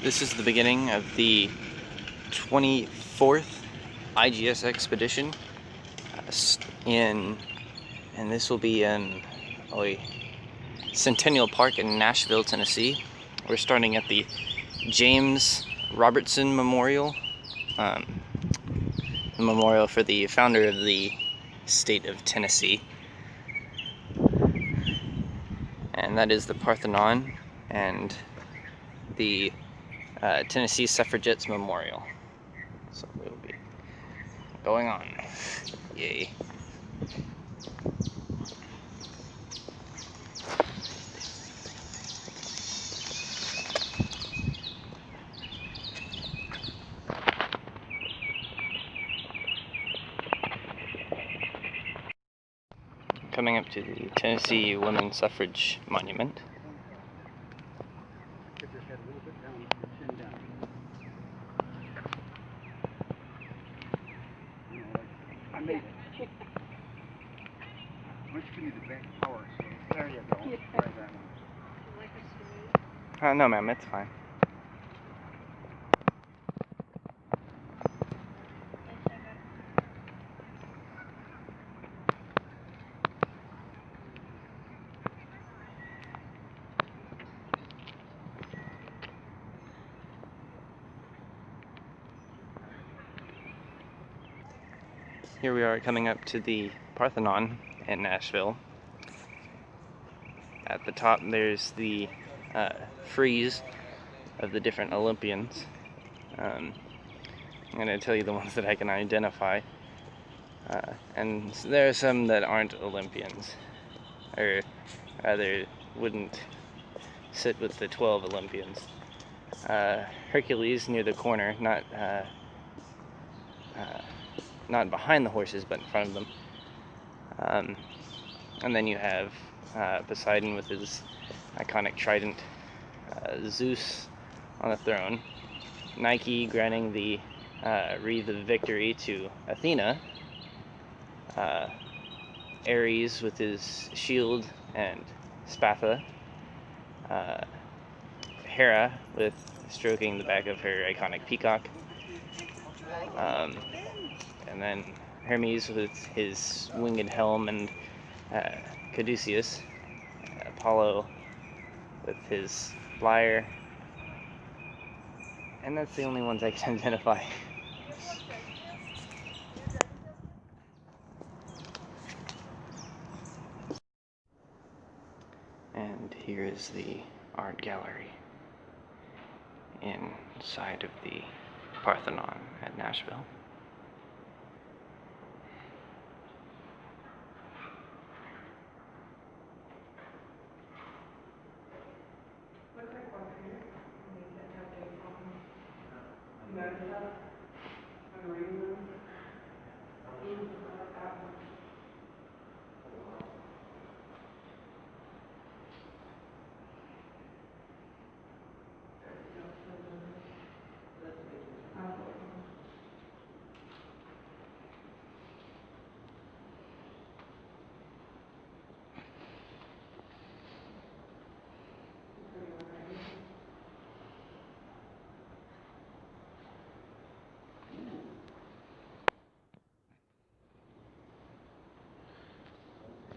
This is the beginning of the 24th IGS expedition and this will be in Centennial Park in Nashville, Tennessee. We're starting at the James Robertson Memorial, the memorial for the founder of the state of Tennessee. And that is the Parthenon and the Tennessee Suffragettes Memorial. So we'll be going on. Yay. Coming up to the Tennessee Women's Suffrage Monument. Get your head a little bit down, your chin down. You know, like, I made it. Why don't you give me the back power? So there you go. Yeah. Try that one. Would you like us to move? No, ma'am, it's fine. Here we are coming up to the Parthenon in Nashville. At the top there's the frieze of the different Olympians. I'm going to tell you the ones that I can identify. And there are some that aren't Olympians, or rather wouldn't sit with the 12 Olympians. Hercules near the corner, not behind the horses, but in front of them. And then you have Poseidon with his iconic trident, Zeus on the throne, Nike granting the wreath of victory to Athena, Ares with his shield and spatha, Hera with stroking the back of her iconic peacock, and then Hermes with his winged helm, and Caduceus, Apollo with his lyre, and that's the only ones I can identify. And here is the art gallery inside of the Parthenon at Nashville.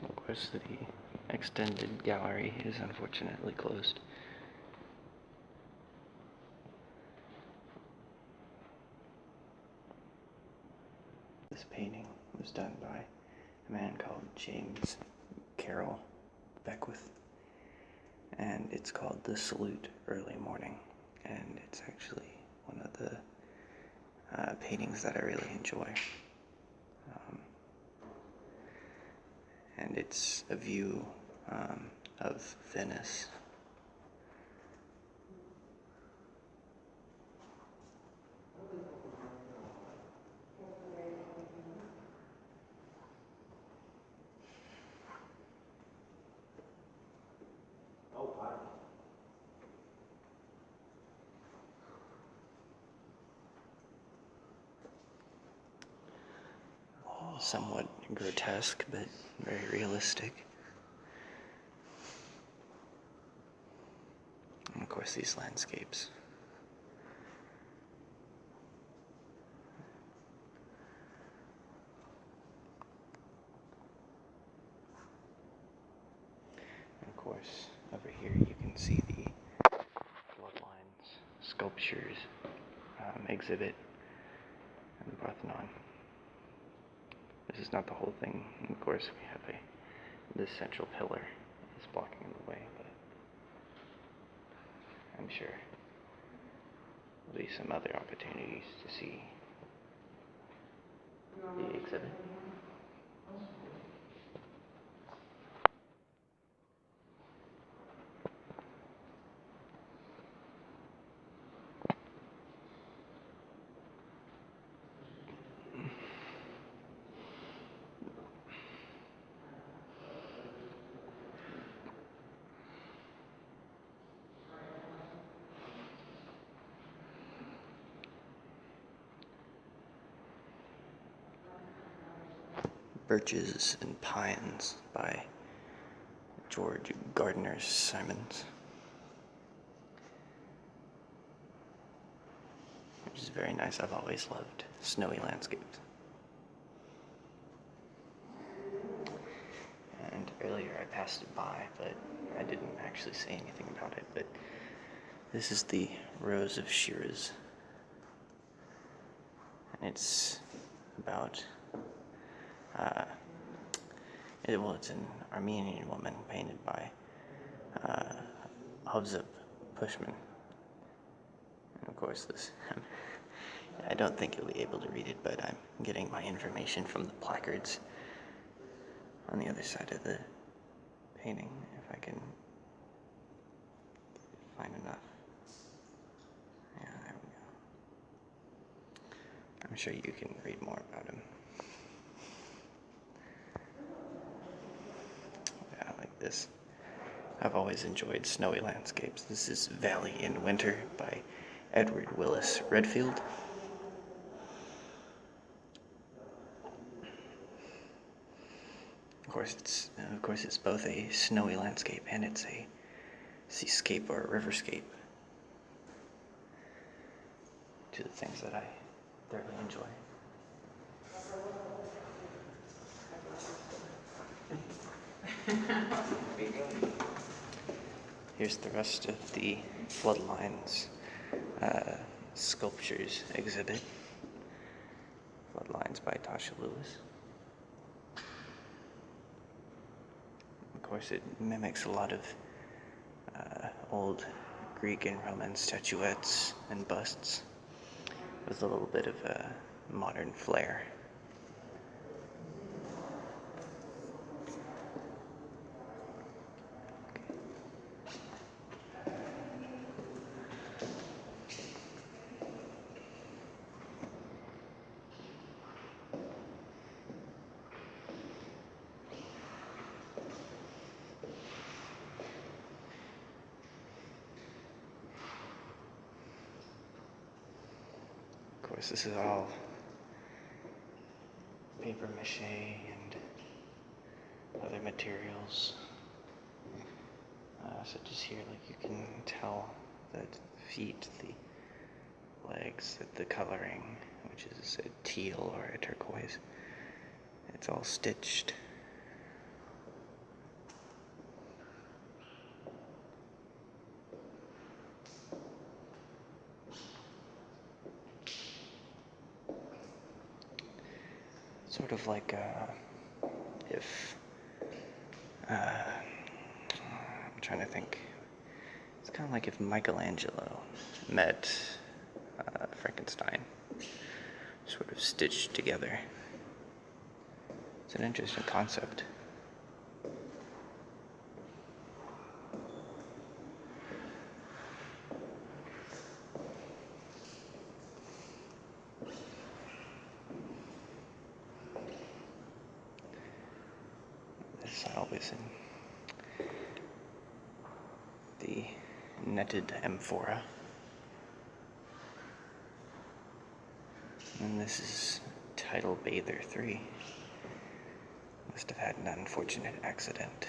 Of course, the extended gallery is unfortunately closed. This painting was done by a man called James Carroll Beckwith, and it's called The Salute Early Morning, and it's actually one of the paintings that I really enjoy. And it's a view of Venice. Somewhat grotesque, but very realistic. And of course, these landscapes sculptures exhibit in the Parthenon. This is not the whole thing. Of course, we have this central pillar is blocking the way, but I'm sure there'll be some other opportunities to see the exhibit. Birches and Pines by George Gardner Simons, which is very nice. I've always loved snowy landscapes. And earlier I passed it by, but I didn't actually say anything about it. But this is the Rose of Shiraz, and it's about it's an Armenian woman painted by Hovzep Pushman. And of course this, I don't think you'll be able to read it, but I'm getting my information from the placards on the other side of the painting, if I can find enough. Yeah, there we go. I'm sure you can read more about him. Yeah, like this. I've always enjoyed snowy landscapes. This is Valley in Winter by Edward Willis Redfield. Of course, it's both a snowy landscape and it's a seascape or a riverscape. Two of the things that I thoroughly enjoy. Here's the rest of the Floodlines sculptures exhibit. Floodlines by Tasha Lewis. Of course, it mimics a lot of old Greek and Roman statuettes and busts with a little bit of a modern flair. Of course, this is all paper mache and other materials, such as here, like you can tell that the feet, the legs, that the coloring, which is a teal or a turquoise, it's all stitched. Sort of like if I'm trying to think. It's kind of like if Michelangelo met Frankenstein, sort of stitched together. It's an interesting concept. This always in the netted amphora. And this is Tidal Bather 3. Must have had an unfortunate accident.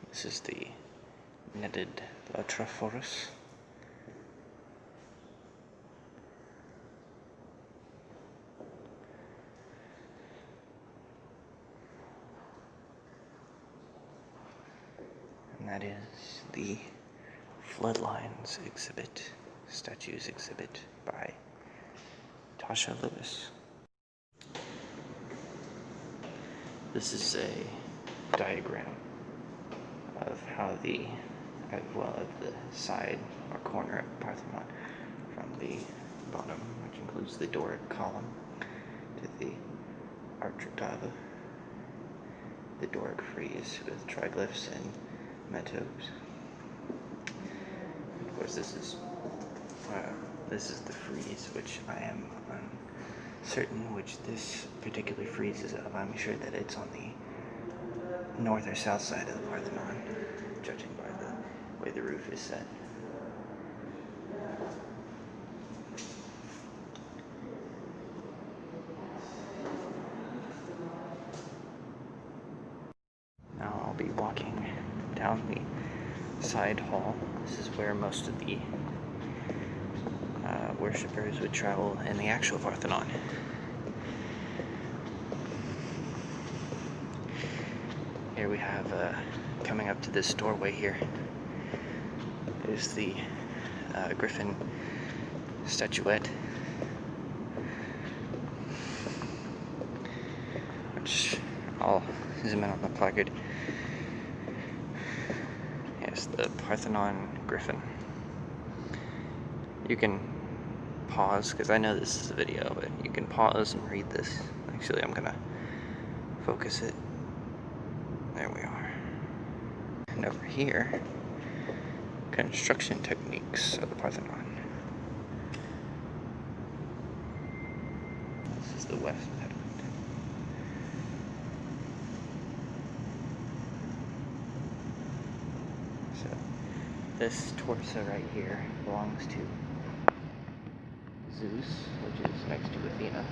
This is the netted Latrophorus. that is the Floodlines exhibit, statues exhibit by Tasha Lewis. This is a diagram of how the side or corner of Parthenon, from the bottom, which includes the Doric column, to the architrave, the Doric frieze with triglyphs and metos. Of course, this is the frieze, which I am uncertain which this particular frieze is of. I'm sure that it's on the north or south side of the Parthenon, judging by the way the roof is set. Now I'll be walking down the side hall. This is where most of the worshippers would travel in the actual Parthenon. Here we have, coming up to this doorway here, is the Griffin statuette, which I'll zoom in on the placard. Yes, the Parthenon Griffin. You can pause, because I know this is a video, but you can pause and read this. Actually, I'm gonna focus it. There we are. And over here, construction techniques of the Parthenon. This is the west pediment. So, this torso right here belongs to Zeus, which is next to Athena.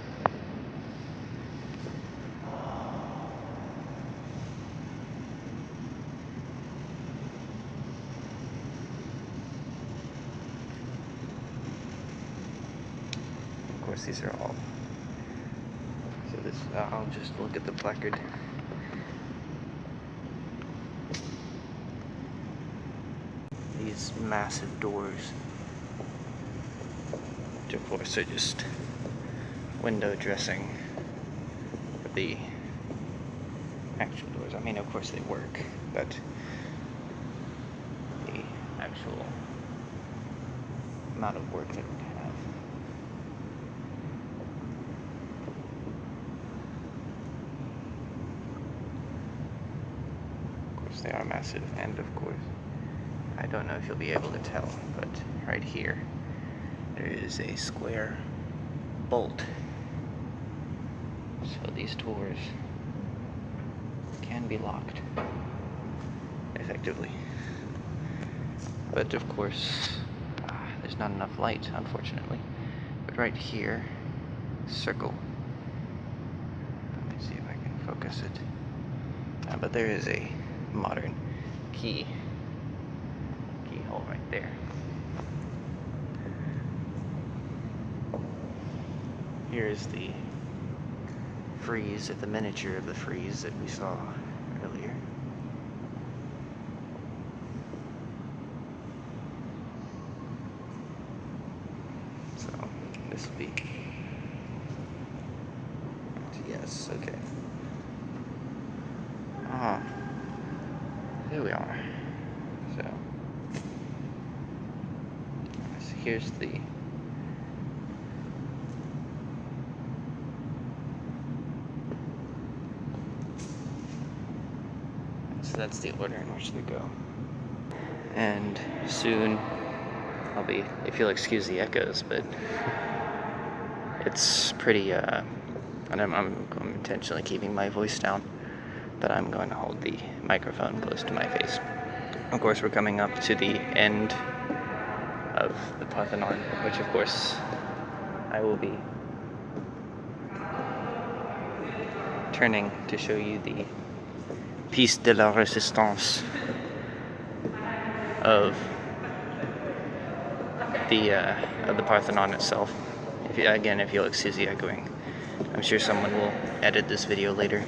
Of course, these are all. So this, I'll just look at the placard. These massive doors, which of course are just window dressing for the actual doors. I mean, of course they work, but the actual amount of work that we have. Of course they are massive, and of course, I don't know if you'll be able to tell, but right here, there is a square bolt. So these doors can be locked effectively. But of course, there's not enough light, unfortunately. But right here, circle. Let me see if I can focus it. But there is a modern keyhole right there. Here's the frieze, the miniature of the frieze that we saw earlier. So this will be, yes, okay. Here we are. So here's the that's the order in which they go. And soon I'll be, if you'll excuse the echoes, but it's pretty, and I'm intentionally keeping my voice down, but I'm going to hold the microphone close to my face. Of course, we're coming up to the end of the Parthenon, which of course I will be turning to show you the piece de la résistance of the Parthenon itself. If you'll excuse the echoing, I'm sure someone will edit this video later.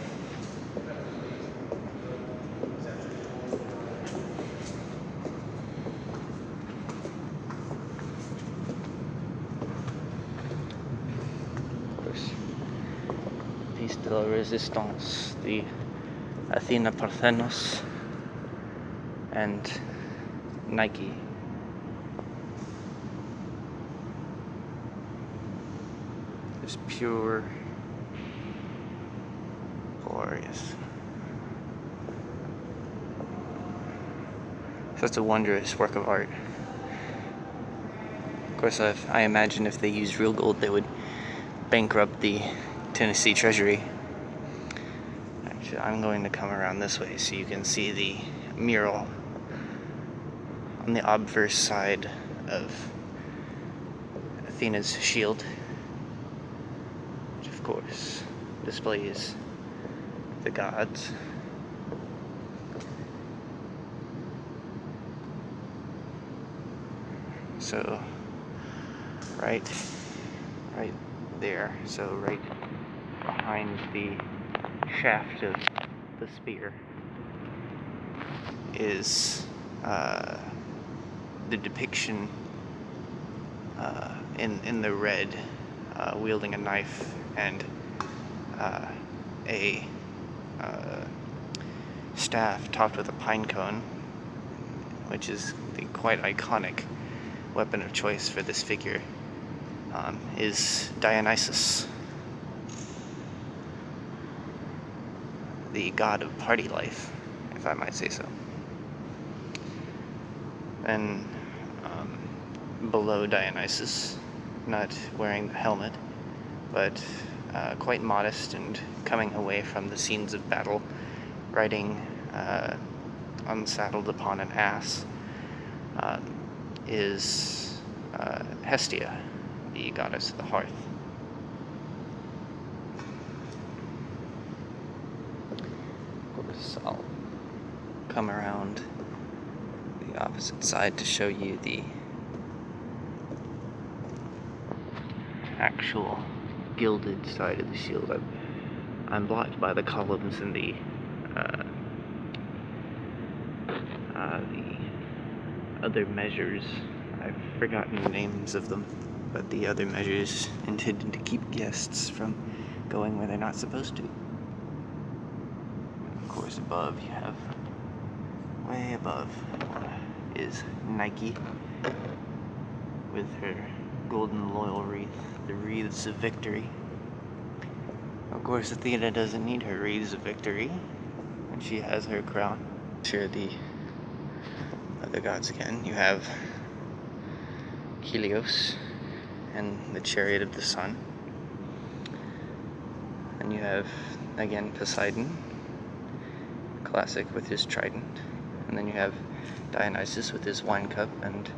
de la Resistance, the Athena Parthenos, and Nike. Just pure glorious. Such a wondrous work of art. Of course, I imagine if they used real gold, they would bankrupt the Tennessee Treasury. Actually, I'm going to come around this way so you can see the mural on the obverse side of Athena's shield, which of course displays the gods. So right there, so right behind the shaft of the spear is the depiction in the red wielding a knife and a staff topped with a pine cone, which is the quite iconic weapon of choice for this figure, is Dionysus, the god of party life, if I might say so. And below Dionysus, not wearing the helmet, but quite modest and coming away from the scenes of battle, riding unsaddled upon an ass, is Hestia, the goddess of the hearth. Of course, I'll come around the opposite side to show you the actual gilded side of the shield. I'm blocked by the columns and the other measures. I've forgotten the names of them, but the other measures intended to keep guests from going where they're not supposed to. Of course, above you have, way above, is Nike with her golden laurel wreath, the wreaths of victory. Of course, Athena doesn't need her wreaths of victory when she has her crown. Share the other gods again. You have Helios and the chariot of the sun. And you have, again, Poseidon, classic with his trident. And then you have Dionysus with his wine cup and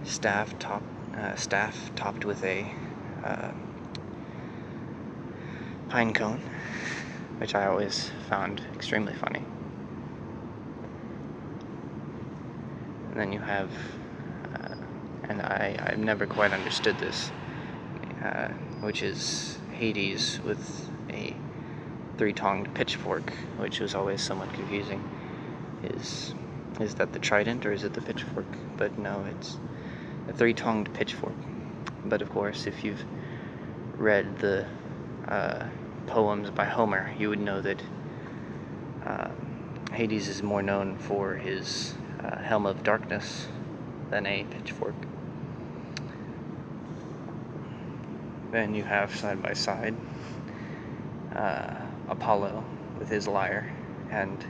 staff topped with a pine cone, which I always found extremely funny. And then you have, and I've never quite understood this, which is Hades with a three-tonged pitchfork, which was always somewhat confusing. Is that the trident or is it the pitchfork? But no, it's a three-tonged pitchfork. But of course, if you've read the poems by Homer, you would know that Hades is more known for his helm of darkness than a pitchfork. Then you have side by side Apollo with his lyre and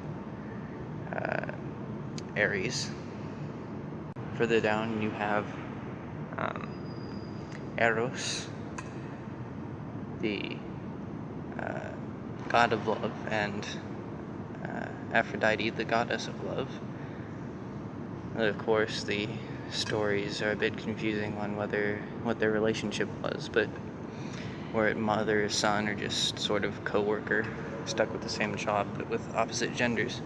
Ares. Further down you have Eros, the god of love, and Aphrodite, the goddess of love. And of course, the stories are a bit confusing on what their relationship was, but were it mother, son, or just sort of co-worker, stuck with the same job but with opposite genders.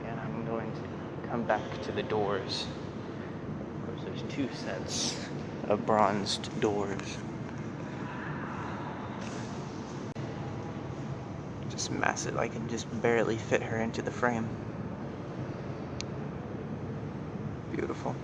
And I'm going to come back to the doors. Of course, there's two sets of bronzed doors. Just massive. I can just barely fit her into the frame. Beautiful.